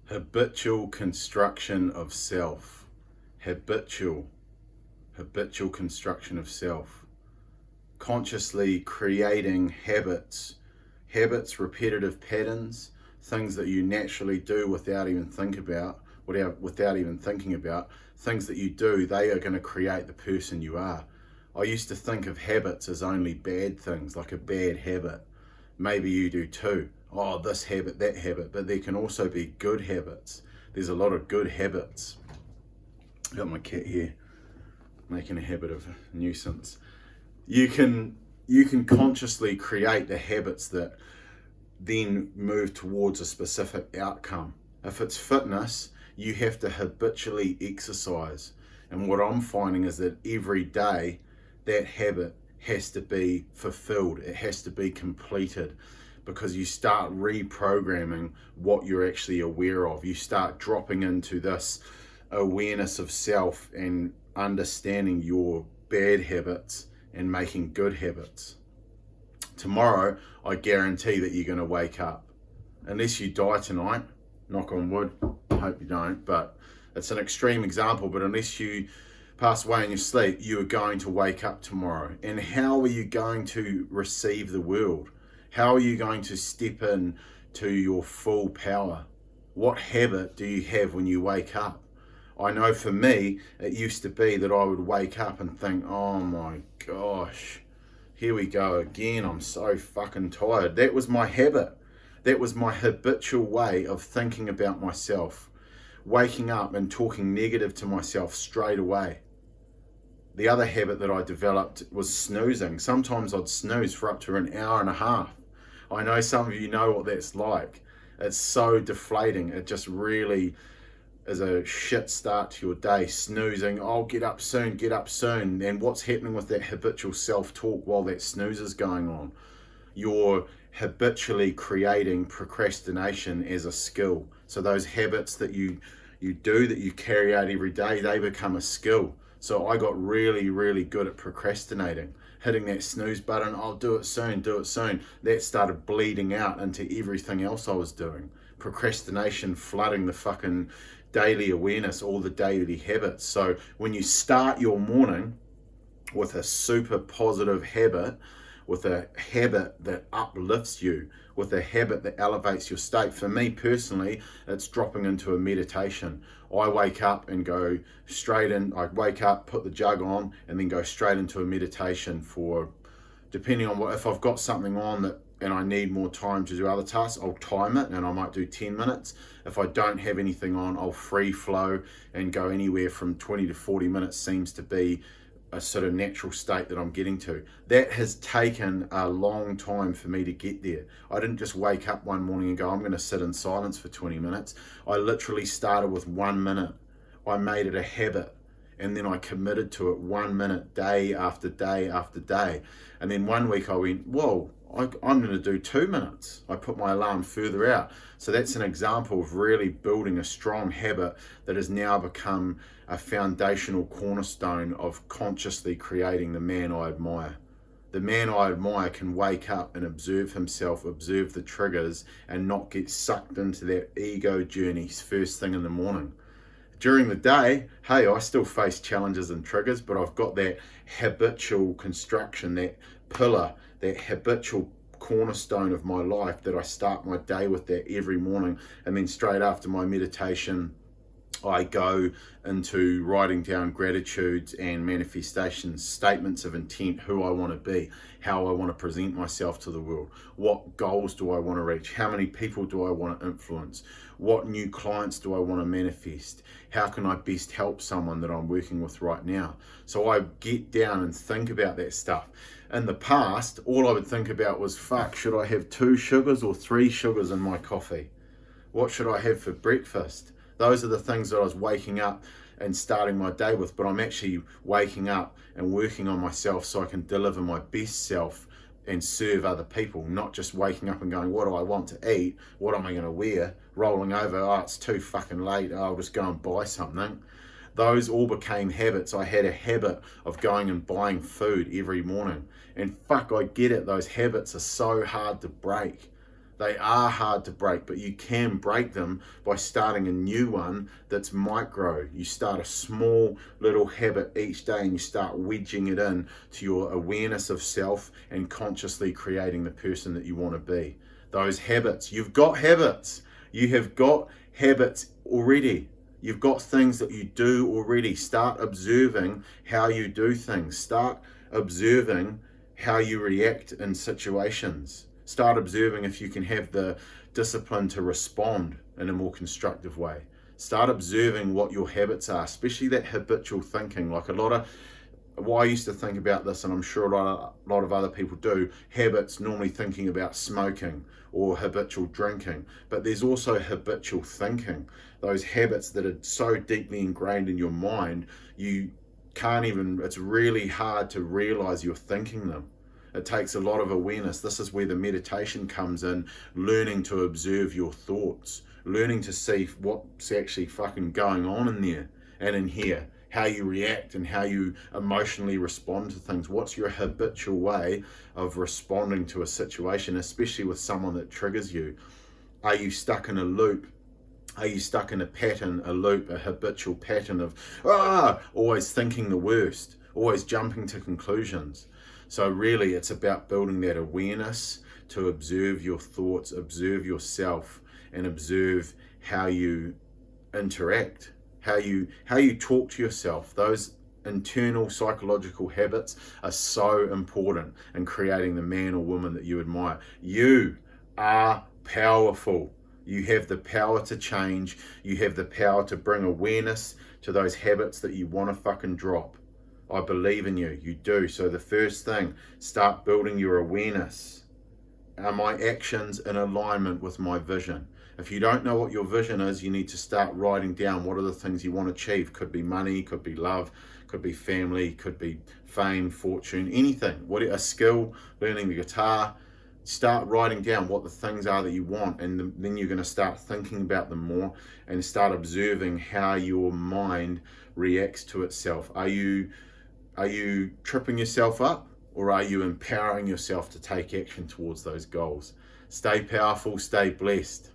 Habitual construction of self. Habitual. Habitual construction of self. Consciously creating habits, repetitive patterns, things that you naturally do without even thinking about, things that you do, they are going to create the person you are. I used to think of habits as only bad things, like a bad habit. Maybe you do too. Oh, this habit, that habit, but there can also be good habits. There's a lot of good habits. Got my cat here making a habit of a nuisance. You can consciously create the habits that then move towards a specific outcome. If it's fitness, you have to habitually exercise. And what I'm finding is that every day that habit has to be fulfilled. It has to be completed, because you start reprogramming what you're actually aware of. You start dropping into this awareness of self and understanding your bad habits and making good habits. Tomorrow, I guarantee that you're going to wake up. Unless you die tonight, knock on wood, I hope you don't, but it's an extreme example, but unless you pass away in your sleep, you are going to wake up tomorrow. And how are you going to receive the world? How are you going to step in to your full power? What habit do you have when you wake up? I know for me, it used to be that I would wake up and think, oh my gosh, here we go again, I'm so fucking tired. That was my habit. That was my habitual way of thinking about myself. Waking up and talking negative to myself straight away. The other habit that I developed was snoozing. Sometimes I'd snooze for up to an hour and a half. I know some of you know what that's like. It's so deflating. It just really is a shit start to your day. Snoozing, oh, get up soon. And what's happening with that habitual self-talk while that snooze is going on? You're habitually creating procrastination as a skill. So those habits that you do, that you carry out every day, they become a skill. So I got really, really good at procrastinating, hitting that snooze button. I'll do it soon. That started bleeding out into everything else I was doing. Procrastination flooding the fucking daily awareness, all the daily habits. So when you start your morning with a super positive habit, with a habit that uplifts you, with a habit that elevates your state. For me personally, it's dropping into a meditation. I wake up and go straight in. I wake up, put the jug on, and then go straight into a meditation for, depending on what, if I've got something on that and I need more time to do other tasks, I'll time it and I might do 10 minutes. If I don't have anything on, I'll free flow and go anywhere from 20 to 40 minutes seems to be a sort of natural state that I'm getting to. That has taken a long time for me to get there. I didn't just wake up one morning and go, I'm going to sit in silence for 20 minutes. I literally started with 1 minute. I made it a habit, and then I committed to it 1 minute, day after day after day. And then one week I went, whoa, I'm going to do 2 minutes. I put my alarm further out. So that's an example of really building a strong habit that has now become a foundational cornerstone of consciously creating the man I admire. The man I admire can wake up and observe himself, observe the triggers, and not get sucked into that ego journey first thing in the morning. During the day, hey, I still face challenges and triggers, but I've got that habitual construction, that pillar, that habitual cornerstone of my life that I start my day with that every morning. And then straight after my meditation, I go into writing down gratitudes and manifestations, statements of intent, who I want to be, how I want to present myself to the world, what goals do I want to reach, how many people do I want to influence, what new clients do I want to manifest, how can I best help someone that I'm working with right now. So I get down and think about that stuff. In the past, all I would think about was, fuck, should I have 2 sugars or 3 sugars in my coffee? What should I have for breakfast? Those are the things that I was waking up and starting my day with, but I'm actually waking up and working on myself so I can deliver my best self and serve other people, not just waking up and going, what do I want to eat? What am I going to wear? Rolling over, oh, it's too fucking late. Oh, I'll just go and buy something. Those all became habits. I had a habit of going and buying food every morning. And fuck, I get it. Those habits are so hard to break. They are hard to break, but you can break them by starting a new one that's micro. You start a small little habit each day and you start wedging it in to your awareness of self and consciously creating the person that you want to be. Those habits, you've got habits. You have got habits already. You've got things that you do already. Start observing how you do things. Start observing how you react in situations. Start observing if you can have the discipline to respond in a more constructive way. Start observing what your habits are, especially that habitual thinking. Like I used to think about this, and I'm sure a lot of other people do, habits normally thinking about smoking or habitual drinking. But there's also habitual thinking. Those habits that are so deeply ingrained in your mind, you can't even, it's really hard to realize you're thinking them. It takes a lot of awareness. This is where the meditation comes in, learning to observe your thoughts, learning to see what's actually fucking going on in there and in here, how you react and how you emotionally respond to things. What's your habitual way of responding to a situation, especially with someone that triggers you? Are you stuck in a loop? Are you stuck in a pattern, a loop, a habitual pattern of always thinking the worst, always jumping to conclusions? So really it's about building that awareness to observe your thoughts, observe yourself, and observe how you interact, how you talk to yourself. Those internal psychological habits are so important in creating the man or woman that you admire. You are powerful. You have the power to change. You have the power to bring awareness to those habits that you want to fucking drop. I believe in you. You do. So the first thing, start building your awareness. Are my actions in alignment with my vision? If you don't know what your vision is, you need to start writing down what are the things you want to achieve. Could be money, could be love, could be family, could be fame, fortune, anything. A skill, learning the guitar. Start writing down what the things are that you want, and then you're going to start thinking about them more and start observing how your mind reacts to itself. Are you tripping yourself up, or are you empowering yourself to take action towards those goals? Stay powerful, stay blessed.